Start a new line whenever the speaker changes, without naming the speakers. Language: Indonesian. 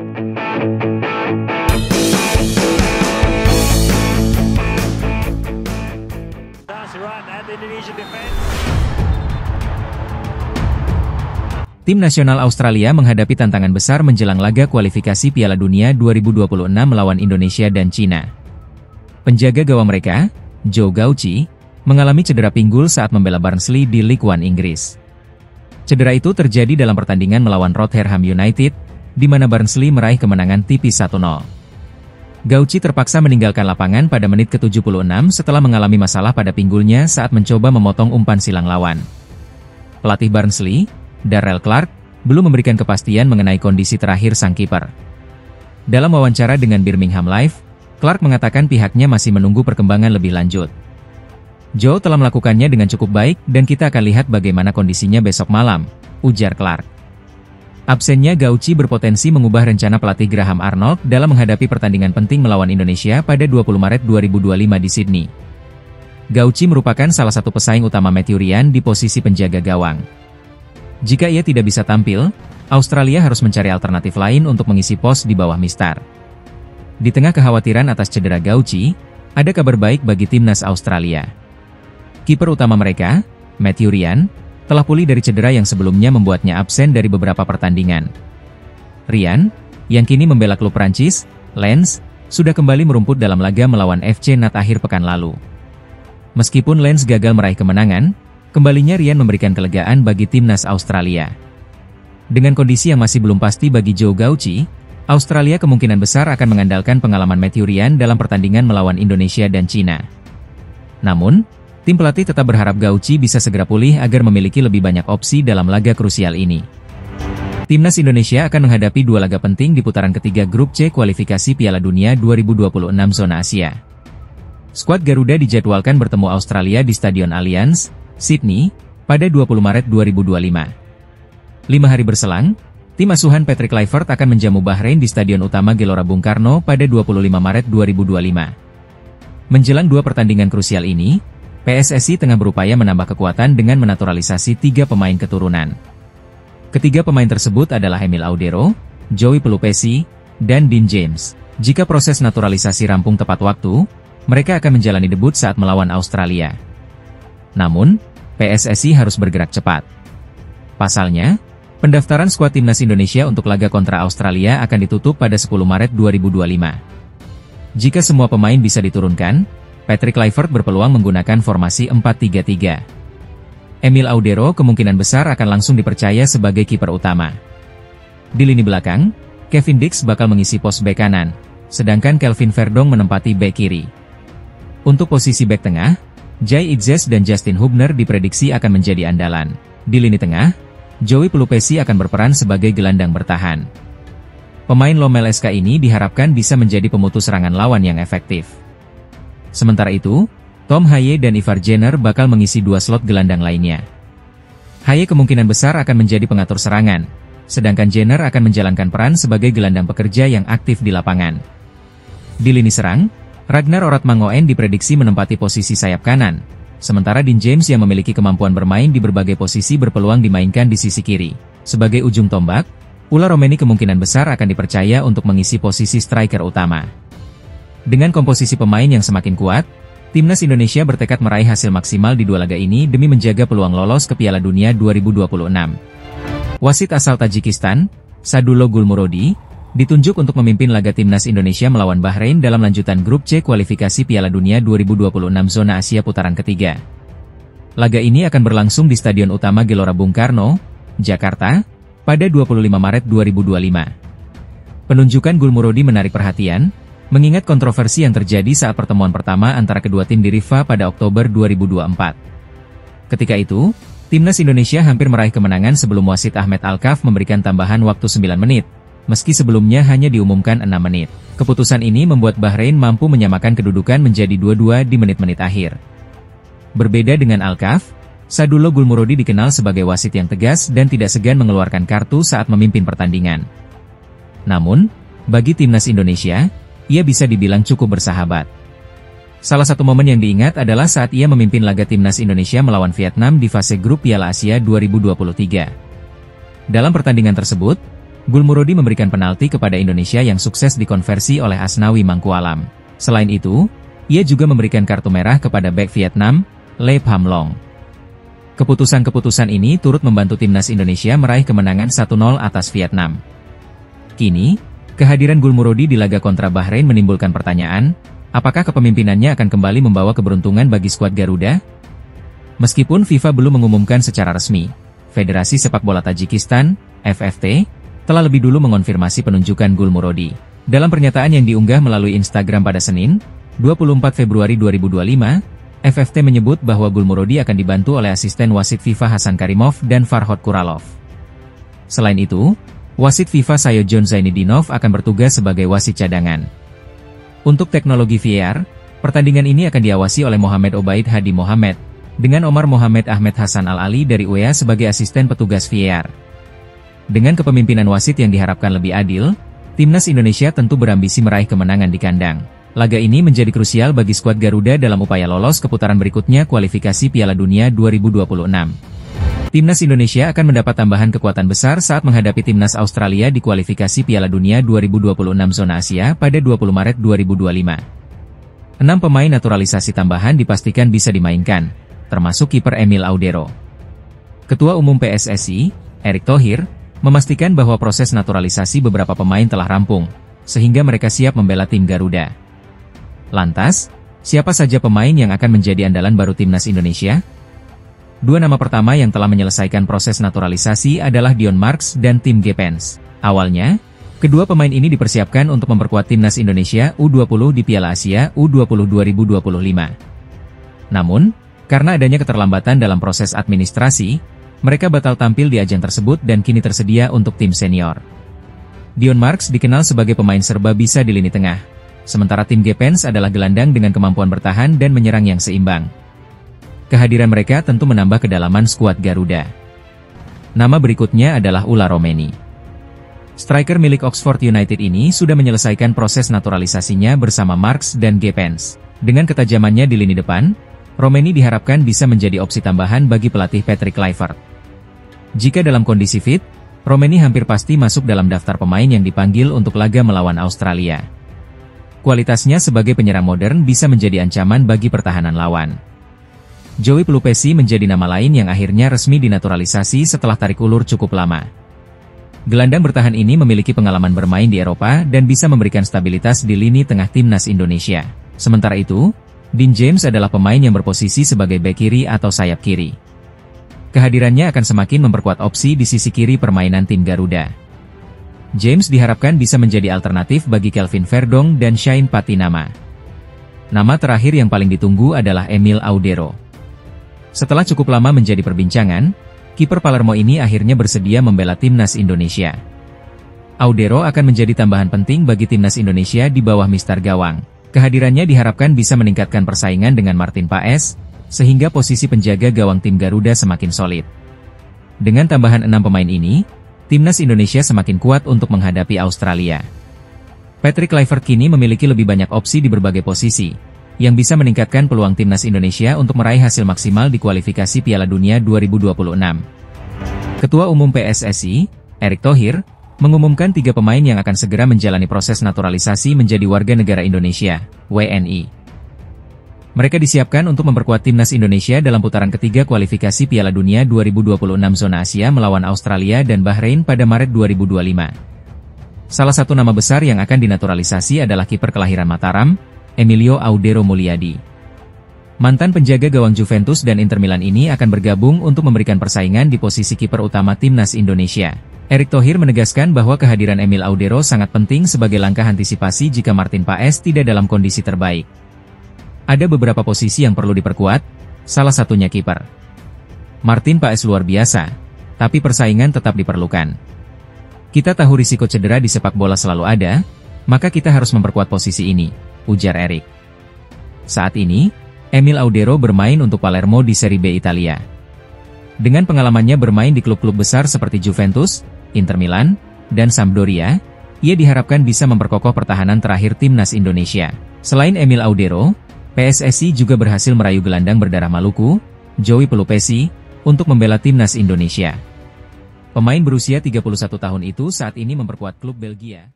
Tim nasional Australia menghadapi tantangan besar menjelang laga kualifikasi Piala Dunia 2026 melawan Indonesia dan Cina. Penjaga gawang mereka, Joe Gauci, mengalami cedera pinggul saat membela Barnsley di League One Inggris. Cedera itu terjadi dalam pertandingan melawan Rotherham United, di mana Barnsley meraih kemenangan tipis 1-0. Gauci terpaksa meninggalkan lapangan pada menit ke-76 setelah mengalami masalah pada pinggulnya saat mencoba memotong umpan silang lawan. Pelatih Barnsley, Darrell Clarke, belum memberikan kepastian mengenai kondisi terakhir sang kiper. Dalam wawancara dengan Birmingham Live, Clarke mengatakan pihaknya masih menunggu perkembangan lebih lanjut. Joe telah melakukannya dengan cukup baik dan kita akan lihat bagaimana kondisinya besok malam, ujar Clarke. Absennya Gauci berpotensi mengubah rencana pelatih Graham Arnold dalam menghadapi pertandingan penting melawan Indonesia pada 20 Maret 2025 di Sydney. Gauci merupakan salah satu pesaing utama Matthew Ryan di posisi penjaga gawang. Jika ia tidak bisa tampil, Australia harus mencari alternatif lain untuk mengisi pos di bawah Mistar. Di tengah kekhawatiran atas cedera Gauci, ada kabar baik bagi timnas Australia. Kiper utama mereka, Matthew Ryan, telah pulih dari cedera yang sebelumnya membuatnya absen dari beberapa pertandingan. Ryan, yang kini membela klub Prancis, Lens, sudah kembali merumput dalam laga melawan FC Nantes akhir pekan lalu. Meskipun Lens gagal meraih kemenangan, kembalinya Ryan memberikan kelegaan bagi timnas Australia. Dengan kondisi yang masih belum pasti bagi Joe Gauci, Australia kemungkinan besar akan mengandalkan pengalaman Matthew Ryan dalam pertandingan melawan Indonesia dan Cina. Namun, tim pelatih tetap berharap Gauci bisa segera pulih agar memiliki lebih banyak opsi dalam laga krusial ini. Timnas Indonesia akan menghadapi dua laga penting di putaran ketiga Grup C kualifikasi Piala Dunia 2026 zona Asia. Skuad Garuda dijadwalkan bertemu Australia di Stadion Allianz, Sydney, pada 20 Maret 2025. 5 hari berselang, tim asuhan Patrick Kluivert akan menjamu Bahrain di Stadion Utama Gelora Bung Karno pada 25 Maret 2025. Menjelang dua pertandingan krusial ini, PSSI tengah berupaya menambah kekuatan dengan menaturalisasi 3 pemain keturunan. Ketiga pemain tersebut adalah Emil Audero, Joey Pelupesi, dan Dean James. Jika proses naturalisasi rampung tepat waktu, mereka akan menjalani debut saat melawan Australia. Namun, PSSI harus bergerak cepat. Pasalnya, pendaftaran skuad timnas Indonesia untuk laga kontra Australia akan ditutup pada 10 Maret 2025. Jika semua pemain bisa diturunkan, Patrick Kluivert berpeluang menggunakan formasi 4-3-3. Emil Audero kemungkinan besar akan langsung dipercaya sebagai kiper utama. Di lini belakang, Kevin Dix bakal mengisi pos bek kanan, sedangkan Kelvin Verdong menempati bek kiri. Untuk posisi bek tengah, Jai Itzes dan Justin Hubner diprediksi akan menjadi andalan. Di lini tengah, Joey Pelupesi akan berperan sebagai gelandang bertahan. Pemain Lomel SK ini diharapkan bisa menjadi pemutus serangan lawan yang efektif. Sementara itu, Tom Haye dan Ivar Jenner bakal mengisi 2 slot gelandang lainnya. Haye kemungkinan besar akan menjadi pengatur serangan, sedangkan Jenner akan menjalankan peran sebagai gelandang pekerja yang aktif di lapangan. Di lini serang, Ragnar Oratmangoen diprediksi menempati posisi sayap kanan, sementara Dean James yang memiliki kemampuan bermain di berbagai posisi berpeluang dimainkan di sisi kiri. Sebagai ujung tombak, Ula Romeni kemungkinan besar akan dipercaya untuk mengisi posisi striker utama. Dengan komposisi pemain yang semakin kuat, timnas Indonesia bertekad meraih hasil maksimal di dua laga ini demi menjaga peluang lolos ke Piala Dunia 2026. Wasit asal Tajikistan, Sadullo Gulmurodi, ditunjuk untuk memimpin laga timnas Indonesia melawan Bahrain dalam lanjutan Grup C kualifikasi Piala Dunia 2026 zona Asia putaran ketiga. Laga ini akan berlangsung di Stadion Utama Gelora Bung Karno, Jakarta, pada 25 Maret 2025. Penunjukan Gulmurodi menarik perhatian, mengingat kontroversi yang terjadi saat pertemuan pertama antara kedua tim di Rifa pada Oktober 2024. Ketika itu, timnas Indonesia hampir meraih kemenangan sebelum wasit Ahmed Alkaf memberikan tambahan waktu 9 menit. Meski sebelumnya hanya diumumkan 6 menit. Keputusan ini membuat Bahrain mampu menyamakan kedudukan menjadi 2-2 di menit-menit akhir. Berbeda dengan Alkaf, Sadullo Gulmurodi dikenal sebagai wasit yang tegas dan tidak segan mengeluarkan kartu saat memimpin pertandingan. Namun, bagi timnas Indonesia, ia bisa dibilang cukup bersahabat. Salah satu momen yang diingat adalah saat ia memimpin laga timnas Indonesia melawan Vietnam di fase grup Piala Asia 2023. Dalam pertandingan tersebut, Gulmurodi memberikan penalti kepada Indonesia yang sukses dikonversi oleh Asnawi Mangkualam. Selain itu, ia juga memberikan kartu merah kepada bek Vietnam, Le Pham Long. Keputusan-keputusan ini turut membantu timnas Indonesia meraih kemenangan 1-0 atas Vietnam. Kini, kehadiran Gulmurodi di laga kontra Bahrain menimbulkan pertanyaan, apakah kepemimpinannya akan kembali membawa keberuntungan bagi skuad Garuda? Meskipun FIFA belum mengumumkan secara resmi, Federasi Sepak Bola Tajikistan, FFT, telah lebih dulu mengonfirmasi penunjukan Gulmurodi. Dalam pernyataan yang diunggah melalui Instagram pada Senin, 24 Februari 2025, FFT menyebut bahwa Gulmurodi akan dibantu oleh asisten wasit FIFA Hasan Karimov dan Farhod Kuralov. Selain itu, wasit FIFA Sayojon Zainidinov akan bertugas sebagai wasit cadangan. Untuk teknologi VAR, pertandingan ini akan diawasi oleh Mohamed Obaid Hadi Mohamed, dengan Omar Mohamed Ahmed Hasan Al-Ali dari UEA sebagai asisten petugas VAR. Dengan kepemimpinan wasit yang diharapkan lebih adil, timnas Indonesia tentu berambisi meraih kemenangan di kandang. Laga ini menjadi krusial bagi skuad Garuda dalam upaya lolos ke putaran berikutnya kualifikasi Piala Dunia 2026. Timnas Indonesia akan mendapat tambahan kekuatan besar saat menghadapi timnas Australia di kualifikasi Piala Dunia 2026 zona Asia pada 20 Maret 2025. 6 pemain naturalisasi tambahan dipastikan bisa dimainkan, termasuk kiper Emil Audero. Ketua Umum PSSI, Erick Thohir, memastikan bahwa proses naturalisasi beberapa pemain telah rampung, sehingga mereka siap membela tim Garuda. Lantas, siapa saja pemain yang akan menjadi andalan baru timnas Indonesia? 2 nama pertama yang telah menyelesaikan proses naturalisasi adalah Dion Marks dan Tim Gepens. Awalnya, kedua pemain ini dipersiapkan untuk memperkuat timnas Indonesia U20 di Piala Asia U20 2025. Namun, karena adanya keterlambatan dalam proses administrasi, mereka batal tampil di ajang tersebut dan kini tersedia untuk tim senior. Dion Marks dikenal sebagai pemain serba bisa di lini tengah, sementara Tim Gepens adalah gelandang dengan kemampuan bertahan dan menyerang yang seimbang. Kehadiran mereka tentu menambah kedalaman skuad Garuda. Nama berikutnya adalah Ula Romeni. Striker milik Oxford United ini sudah menyelesaikan proses naturalisasinya bersama Marks dan Gepens. Dengan ketajamannya di lini depan, Romeni diharapkan bisa menjadi opsi tambahan bagi pelatih Patrick Kluivert. Jika dalam kondisi fit, Romeni hampir pasti masuk dalam daftar pemain yang dipanggil untuk laga melawan Australia. Kualitasnya sebagai penyerang modern bisa menjadi ancaman bagi pertahanan lawan. Joey Pelupesi menjadi nama lain yang akhirnya resmi dinaturalisasi setelah tarik ulur cukup lama. Gelandang bertahan ini memiliki pengalaman bermain di Eropa dan bisa memberikan stabilitas di lini tengah timnas Indonesia. Sementara itu, Dean James adalah pemain yang berposisi sebagai bek kiri atau sayap kiri. Kehadirannya akan semakin memperkuat opsi di sisi kiri permainan tim Garuda. James diharapkan bisa menjadi alternatif bagi Kelvin Verdong dan Shane Patinama. Nama terakhir yang paling ditunggu adalah Emil Audero. Setelah cukup lama menjadi perbincangan, kiper Palermo ini akhirnya bersedia membela timnas Indonesia. Audero akan menjadi tambahan penting bagi timnas Indonesia di bawah Mister Gawang. Kehadirannya diharapkan bisa meningkatkan persaingan dengan Martin Paes, sehingga posisi penjaga gawang tim Garuda semakin solid. Dengan tambahan 6 pemain ini, timnas Indonesia semakin kuat untuk menghadapi Australia. Patrick Kluivert kini memiliki lebih banyak opsi di berbagai posisi, yang bisa meningkatkan peluang timnas Indonesia untuk meraih hasil maksimal di kualifikasi Piala Dunia 2026. Ketua Umum PSSI, Erick Thohir, mengumumkan 3 pemain yang akan segera menjalani proses naturalisasi menjadi warga negara Indonesia, WNI. Mereka disiapkan untuk memperkuat timnas Indonesia dalam putaran ketiga kualifikasi Piala Dunia 2026 zona Asia melawan Australia dan Bahrain pada Maret 2025. Salah satu nama besar yang akan dinaturalisasi adalah kiper kelahiran Mataram, Emilio Audero Mulyadi. Mantan penjaga gawang Juventus dan Inter Milan ini akan bergabung untuk memberikan persaingan di posisi kiper utama timnas Indonesia. Erick Thohir menegaskan bahwa kehadiran Emil Audero sangat penting sebagai langkah antisipasi jika Martin Paes tidak dalam kondisi terbaik. Ada beberapa posisi yang perlu diperkuat, salah satunya kiper. Martin Paes luar biasa, tapi persaingan tetap diperlukan. Kita tahu risiko cedera di sepak bola selalu ada, maka kita harus memperkuat posisi ini, ujar Erick. Saat ini, Emil Audero bermain untuk Palermo di Serie B Italia. Dengan pengalamannya bermain di klub-klub besar seperti Juventus, Inter Milan, dan Sampdoria, ia diharapkan bisa memperkokoh pertahanan terakhir timnas Indonesia. Selain Emil Audero, PSSI juga berhasil merayu gelandang berdarah Maluku, Joey Pelupesi, untuk membela timnas Indonesia. Pemain berusia 31 tahun itu saat ini memperkuat klub Belgia.